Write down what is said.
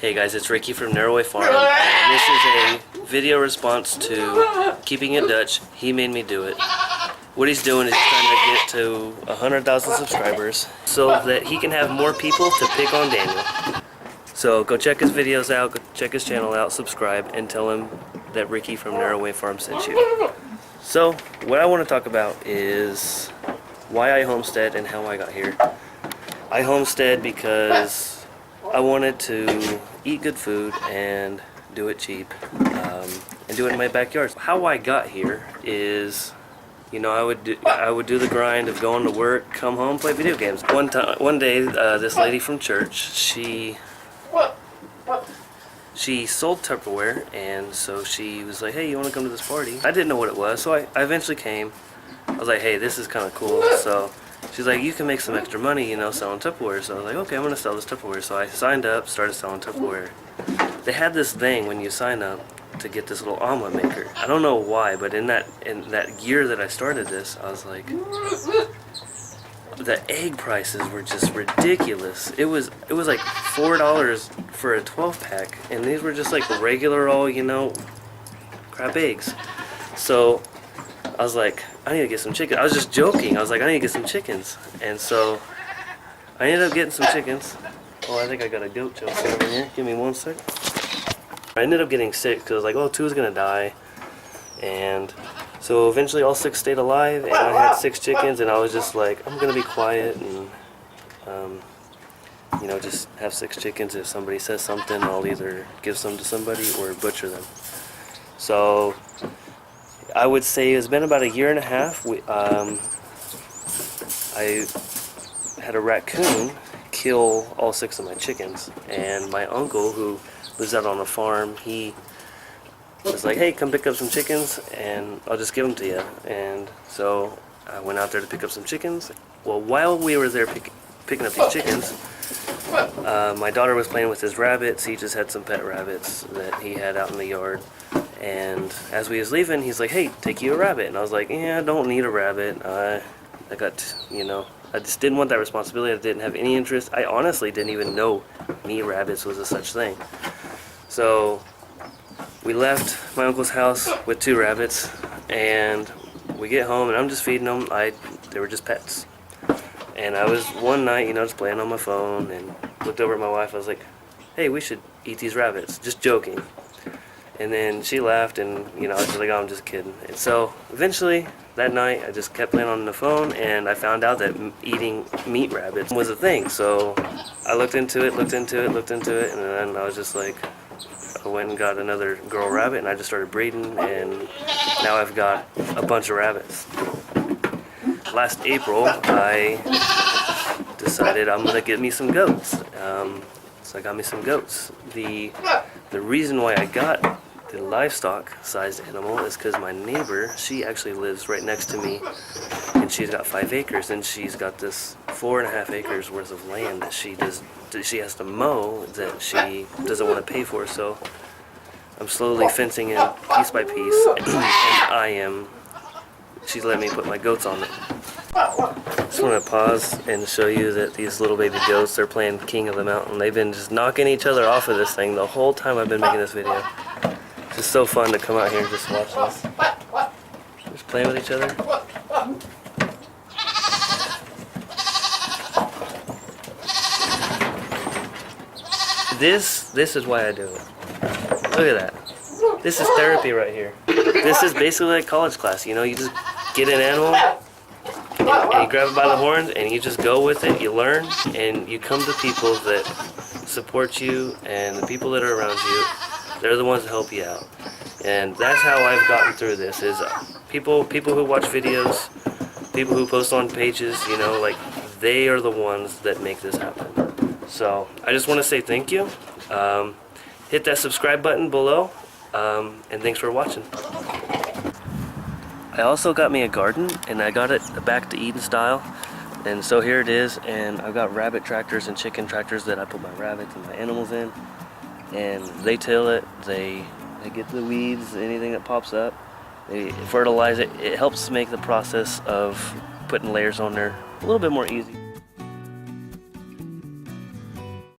Hey guys, it's Ricky from Narrowway Farm, and this is a video response to Keeping It Dutch. He made me do it. What he's doing is he's trying to get to 100,000 subscribers so that he can have more people to pick on Daniel. So go check his videos out, go check his channel out, subscribe, and tell him that Ricky from Narrowway Farm sent you. So what I want to talk about is why I homestead and how I got here. I homestead because I wanted to eat good food and do it cheap, and do it in my backyard. How I got here is, you know, I would do the grind of going to work, come home, play video games. One day, this lady from church, she sold Tupperware, and so she was like, "Hey, you want to come to this party?" I didn't know what it was, so I eventually came. I was like, "Hey, this is kind of cool." So she's like, "You can make some extra money, you know, selling Tupperware." So I was like, "Okay, I'm gonna sell this Tupperware." So I signed up, started selling Tupperware. They had this thing when you sign up to get this little omelet maker. I don't know why, but in that year that I started this, I was like, the egg prices were just ridiculous. It was like $4 for a 12-pack, and these were just like regular old, you know, crap eggs. So I was like, I need to get some chicken. I was just joking. I was like, I need to get some chickens. And so I ended up getting some chickens. Oh, I think I got a goat choking over here. Give me one sec. I ended up getting 6 because I was like, oh, 2 is going to die. And so eventually all 6 stayed alive, and I had 6 chickens, and I was just like, I'm going to be quiet and, you know, just have 6 chickens. If somebody says something, I'll either give some to somebody or butcher them. So I would say it's been about a year and a half. I had a raccoon kill all 6 of my chickens, and my uncle, who lives out on a farm, he was like, "Hey, come pick up some chickens and I'll just give them to you." And so I went out there to pick up some chickens. Well, while we were there picking up these chickens, my daughter was playing with his rabbits. He just had some pet rabbits that he had out in the yard. And as we was leaving, he's like, "Hey, take you a rabbit." And I was like, "Yeah, I don't need a rabbit. I got, you know, I just didn't want that responsibility. I didn't have any interest. I honestly didn't even know meat rabbits was a such thing." So we left my uncle's house with 2 rabbits, and we get home, and I'm just feeding them. They were just pets. And I was one night, you know, just playing on my phone, and looked over at my wife. I was like, "Hey, we should eat these rabbits," just joking. And then she laughed, and, you know, I was just like, "Oh, I'm just kidding." And so eventually that night I just kept playing on the phone, and I found out that eating meat rabbits was a thing. So I looked into it, and then I was just like, I went and got another girl rabbit, and I just started breeding, and now I've got a bunch of rabbits. Last April I decided I'm gonna get me some goats. So I got me some goats. The reason why I got the livestock sized animal is because my neighbor, she actually lives right next to me, and she's got 5 acres, and she's got this 4.5 acres worth of land that she has to mow, that she doesn't want to pay for. So I'm slowly fencing in piece by piece, and she's letting me put my goats on it. Just want to pause and show you that these little baby goats, they're playing King of the Mountain. They've been just knocking each other off of this thing the whole time I've been making this video. It's just so fun to come out here and just watch this. Just playing with each other. This is why I do it. Look at that. This is therapy right here. This is basically like college class, you know, you just get an animal, and you grab it by the horns, and you just go with it. You learn, and you come to people that support you, and the people that are around you, they're the ones that help you out. And that's how I've gotten through this, is people who watch videos, people who post on pages, you know, like, they are the ones that make this happen. So I just want to say thank you. Hit that subscribe button below, and thanks for watching. I also got me a garden, and I got it back to Eden style, and so here it is. And I've got rabbit tractors and chicken tractors that I put my rabbits and my animals in, and they till it, they get the weeds, anything that pops up, they fertilize it. It helps make the process of putting layers on there a little bit more easy.